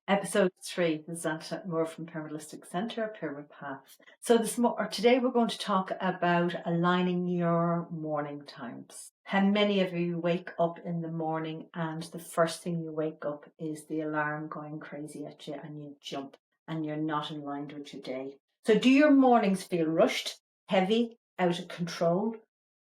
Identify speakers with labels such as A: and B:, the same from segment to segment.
A: Episode 3. This is Antoinette Moore from Pyramidalistic Centre, Pyramid Path. So today we're going to talk about aligning your morning times. How many of you wake up in the morning and the first thing you wake up is the alarm going crazy at you and you jump and you're not aligned with your day? So do your mornings feel rushed, heavy, out of control?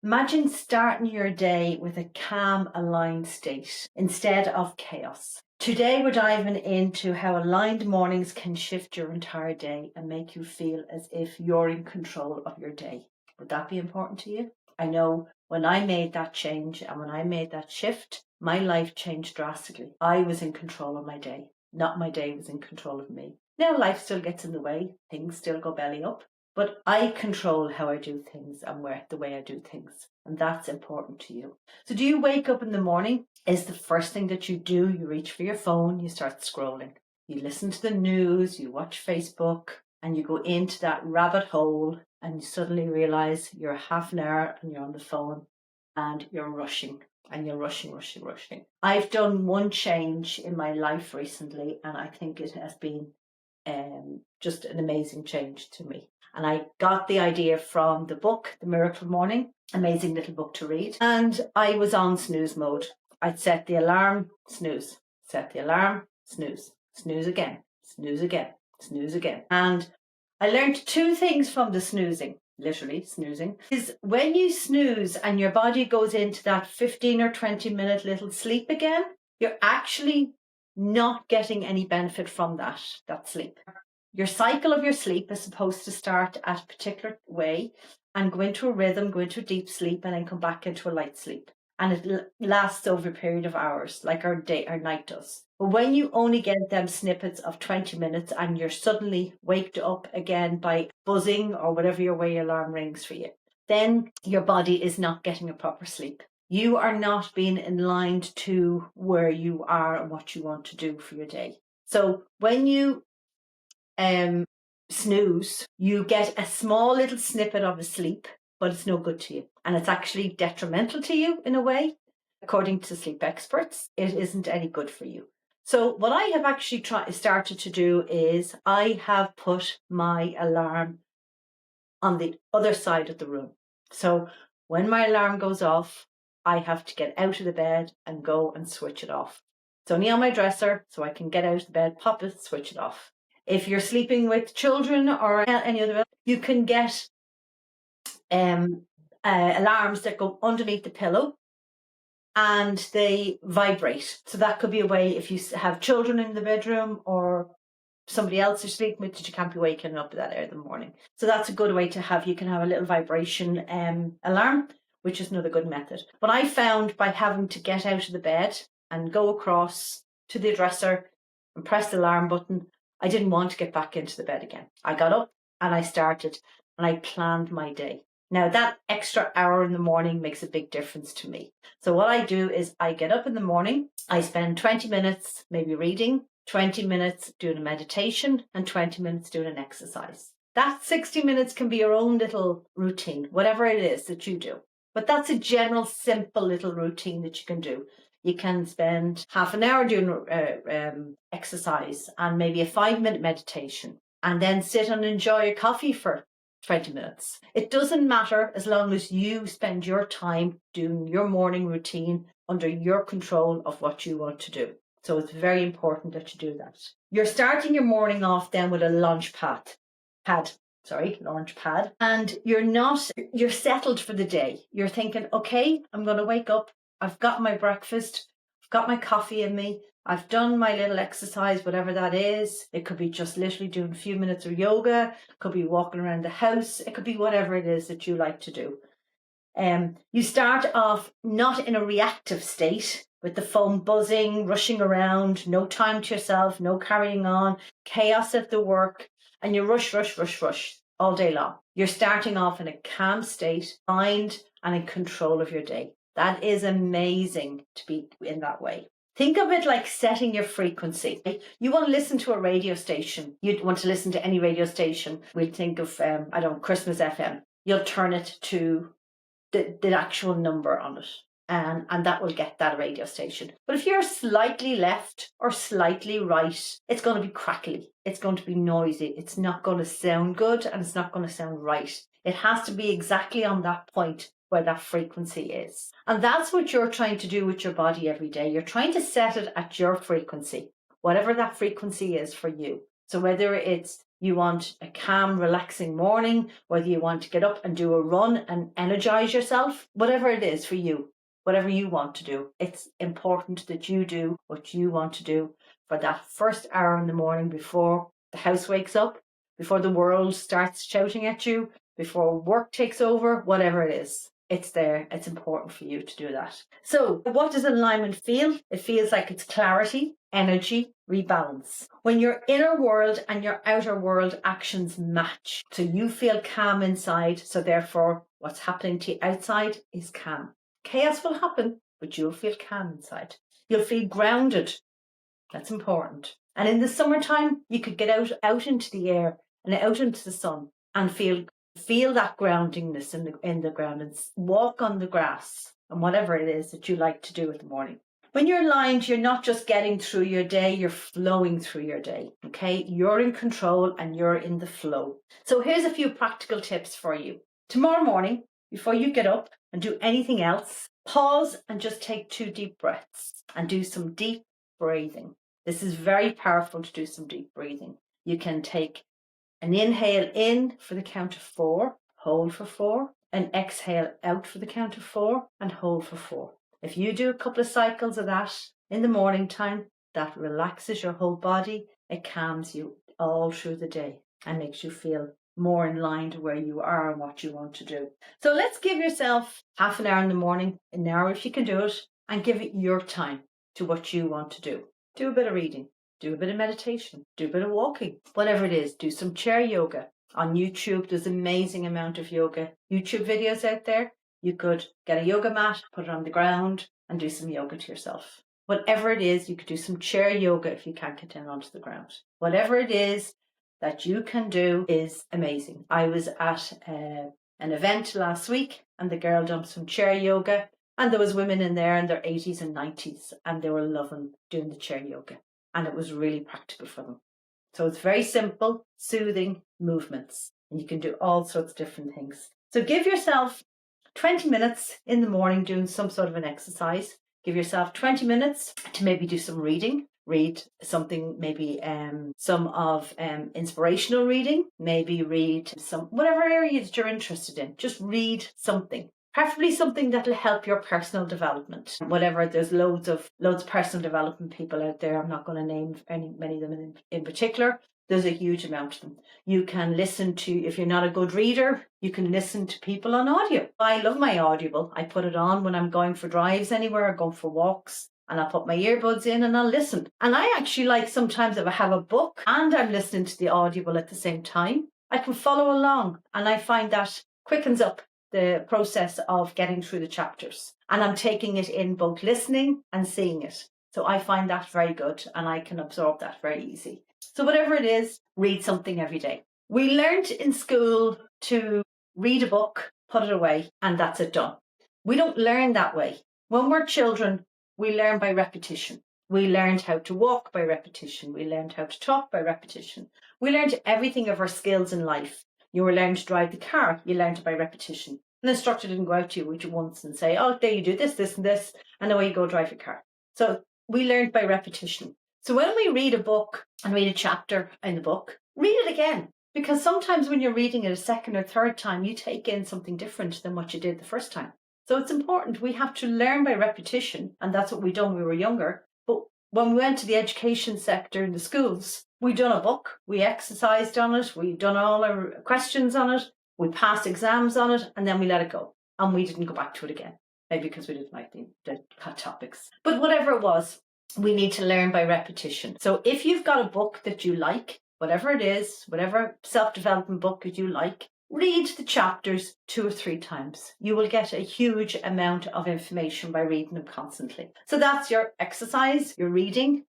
A: Imagine starting your day with a calm, aligned state instead of chaos. Today, we're diving into how aligned mornings can shift your entire day and make you feel as if you're in control of your day. Would that be important to you? I know when I made that change and when I made that shift, my life changed drastically. I was in control of my day, not my day was in control of me. Now, life still gets in the way, things still go belly up, but I control how I do things and the way I do things. And that's important to you. So do you wake up in the morning? Is the first thing that you do, you reach for your phone, you start scrolling. You listen to the news, you watch Facebook, and you go into that rabbit hole and you suddenly realize you're half an hour and you're on the phone and you're rushing. And you're rushing. I've done one change in my life recently, and I think it has been just an amazing change to me. And I got the idea from the book, The Miracle Morning, amazing little book to read. And I was on snooze mode. I'd set the alarm, snooze, set the alarm, snooze, snooze again, snooze again, snooze again. And I learned two things from the snoozing, literally snoozing, is when you snooze and your body goes into that 15 or 20-minute little sleep again, you're actually not getting any benefit from that sleep. Your cycle of your sleep is supposed to start at a particular way and go into a rhythm, go into a deep sleep, and then come back into a light sleep. And it lasts over a period of hours, like our night does. But when you only get them snippets of 20 minutes and you're suddenly waked up again by buzzing or whatever your way alarm rings for you, then your body is not getting a proper sleep. You are not being aligned to where you are and what you want to do for your day. So when you snooze, you get a small little snippet of a sleep, but it's no good to you. And it's actually detrimental to you in a way. According to sleep experts, it isn't any good for you. So what I have actually started to do is I have put my alarm on the other side of the room. So when my alarm goes off, I have to get out of the bed and go and switch it off. It's only on my dresser, so I can get out of the bed, pop it, switch it off. If you're sleeping with children or any other, you can get alarms that go underneath the pillow and they vibrate. So that could be a way if you have children in the bedroom or somebody else you're sleeping with that you can't be waking up at that hour in the morning. So that's a good way to have. You can have a little vibration alarm, which is another good method. But I found by having to get out of the bed and go across to the dresser and press the alarm button, I didn't want to get back into the bed again. I got up and I started and I planned my day. Now that extra hour in the morning makes a big difference to me. So what I do is I get up in the morning, I spend 20 minutes maybe reading, 20 minutes doing a meditation, and 20 minutes doing an exercise. That 60 minutes can be your own little routine, whatever it is that you do. But that's a general, simple little routine that you can do. You can spend half an hour doing exercise and maybe a 5-minute meditation, and then sit and enjoy a coffee for 20 minutes. It doesn't matter as long as you spend your time doing your morning routine under your control of what you want to do. So it's very important that you do that. You're starting your morning off then with a launch pad, and you're settled for the day. You're thinking, okay, I'm going to wake up. I've got my breakfast. I've got my coffee in me. I've done my little exercise, whatever that is. It could be just literally doing a few minutes of yoga. It could be walking around the house. It could be whatever it is that you like to do. You start off not in a reactive state with the phone buzzing, rushing around, no time to yourself, no carrying on, chaos at the work, and you rush all day long. You're starting off in a calm state, mind and in control of your day. That is amazing to be in that way. Think of it like setting your frequency. You want to listen to a radio station. You'd want to listen to any radio station. We'll think of, Christmas FM. You'll turn it to the actual number on it. and that will get that radio station. But if you're slightly left or slightly right, it's going to be crackly. It's going to be noisy. It's not going to sound good, and it's not going to sound right. It has to be exactly on that point where that frequency is. And that's what you're trying to do with your body every day. You're trying to set it at your frequency, whatever that frequency is for you. So whether it's you want a calm, relaxing morning, whether you want to get up and do a run and energize yourself, whatever it is for you, whatever you want to do, it's important that you do what you want to do for that first hour in the morning before the house wakes up, before the world starts shouting at you, before work takes over, whatever it is. It's there. It's important for you to do that. So what does alignment feel? It feels like it's clarity, energy, rebalance. When your inner world and your outer world actions match. So you feel calm inside. So therefore, what's happening to you outside is calm. Chaos will happen, but you'll feel calm inside. You'll feel grounded. That's important. And in the summertime, you could get out into the air and out into the sun and feel that groundingness in the ground and walk on the grass and whatever it is that you like to do in the morning. When you're aligned, you're not just getting through your day, you're flowing through your day, okay? You're in control and you're in the flow. So here's a few practical tips for you. Tomorrow morning, before you get up and do anything else, pause and just take 2 deep breaths and do some deep breathing. This is very powerful to do some deep breathing. You can take an inhale in for the count of 4, hold for 4, and exhale out for the count of 4 and hold for 4. If you do a couple of cycles of that in the morning time, that relaxes your whole body. It calms you all through the day and makes you feel more in line to where you are and what you want to do. So let's give yourself half an hour in the morning, an hour if you can do it, and give it your time to what you want to do. Do a bit of reading. Do a bit of meditation, do a bit of walking, whatever it is. Do some chair yoga. On YouTube, there's an amazing amount of yoga YouTube videos out there. You could get a yoga mat, put it on the ground and do some yoga to yourself. Whatever it is, you could do some chair yoga if you can't get down onto the ground. Whatever it is that you can do is amazing. I was at an event last week and the girl done some chair yoga, and there was women in there in their 80s and 90s and they were loving doing the chair yoga. And it was really practical for them. So it's very simple, soothing movements. And you can do all sorts of different things. So give yourself 20 minutes in the morning doing some sort of an exercise. Give yourself 20 minutes to maybe do some reading. Read something, maybe some of inspirational reading. Maybe read some, whatever area that you're interested in. Just read something. Preferably something that'll help your personal development. Whatever, there's loads of personal development people out there. I'm not going to name many of them in particular. There's a huge amount of them. You can listen to, if you're not a good reader, you can listen to people on audio. I love my Audible. I put it on when I'm going for drives anywhere or going for walks. And I'll put my earbuds in and I'll listen. And I actually like sometimes if I have a book and I'm listening to the Audible at the same time, I can follow along. And I find that quickens up the process of getting through the chapters. And I'm taking it in both listening and seeing it. So I find that very good and I can absorb that very easy. So whatever it is, read something every day. We learned in school to read a book, put it away, and that's it done. We don't learn that way. When we're children, we learn by repetition. We learned how to walk by repetition. We learned how to talk by repetition. We learned everything of our skills in life. You were learning to drive the car, you learned it by repetition. An instructor didn't go out to you with you once and say, oh, there you do this, this and this, and away you go drive your car. So we learned by repetition. So when we read a book and read a chapter in the book, read it again. Because sometimes when you're reading it a second or third time, you take in something different than what you did the first time. So it's important. We have to learn by repetition, and that's what we done when we were younger. But when we went to the education sector in the schools, we done a book, we exercised on it, we done all our questions on it, we passed exams on it, and then we let it go. And we didn't go back to it again. Maybe because we didn't like the hot topics. But whatever it was, we need to learn by repetition. So if you've got a book that you like, whatever it is, whatever self-development book that you like, read the chapters 2 or 3 times. You will get a huge amount of information by reading them constantly. So that's your exercise, your reading,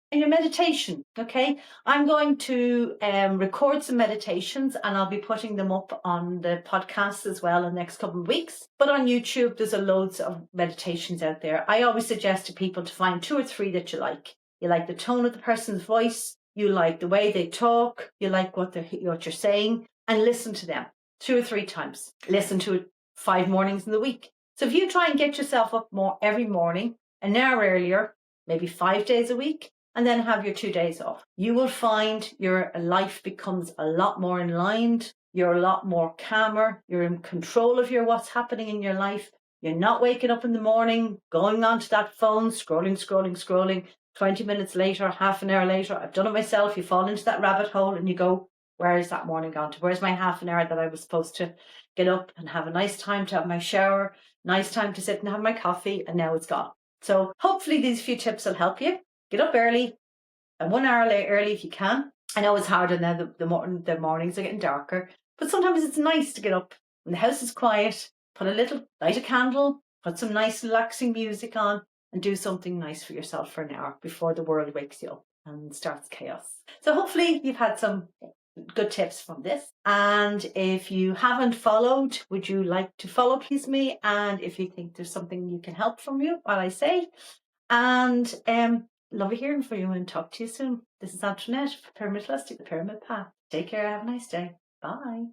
A: And your meditation, okay? I'm going to record some meditations and I'll be putting them up on the podcast as well in the next couple of weeks. But on YouTube, there's loads of meditations out there. I always suggest to people to find 2 or 3 that you like. You like the tone of the person's voice, you like the way they talk, you like what you're saying, and listen to them 2 or 3 times. Listen to it 5 mornings in the week. So if you try and get yourself up more every morning, an hour earlier, maybe 5 days a week, and then have your 2 days off, you will find your life becomes a lot more aligned. You're a lot more calmer. You're in control of what's happening in your life. You're not waking up in the morning, going onto that phone, scrolling. 20 minutes later, half an hour later, I've done it myself. You fall into that rabbit hole and you go, where is that morning gone to? Where's my half an hour that I was supposed to get up and have a nice time to have my shower, nice time to sit and have my coffee, and now it's gone. So hopefully these few tips will help you. Get up early, and 1 hour early if you can. I know it's harder now, the mornings are getting darker, but sometimes it's nice to get up when the house is quiet, light a candle, put some nice relaxing music on, and do something nice for yourself for an hour before the world wakes you up and starts chaos. So hopefully you've had some good tips from this. And if you haven't followed, would you like to follow, please, me? And if you think there's something you can help from you while I say, and love hearing from you and talk to you soon. This is Antoinette for Pyramid Holistic, the Pyramid Path. Take care. Have a nice day. Bye.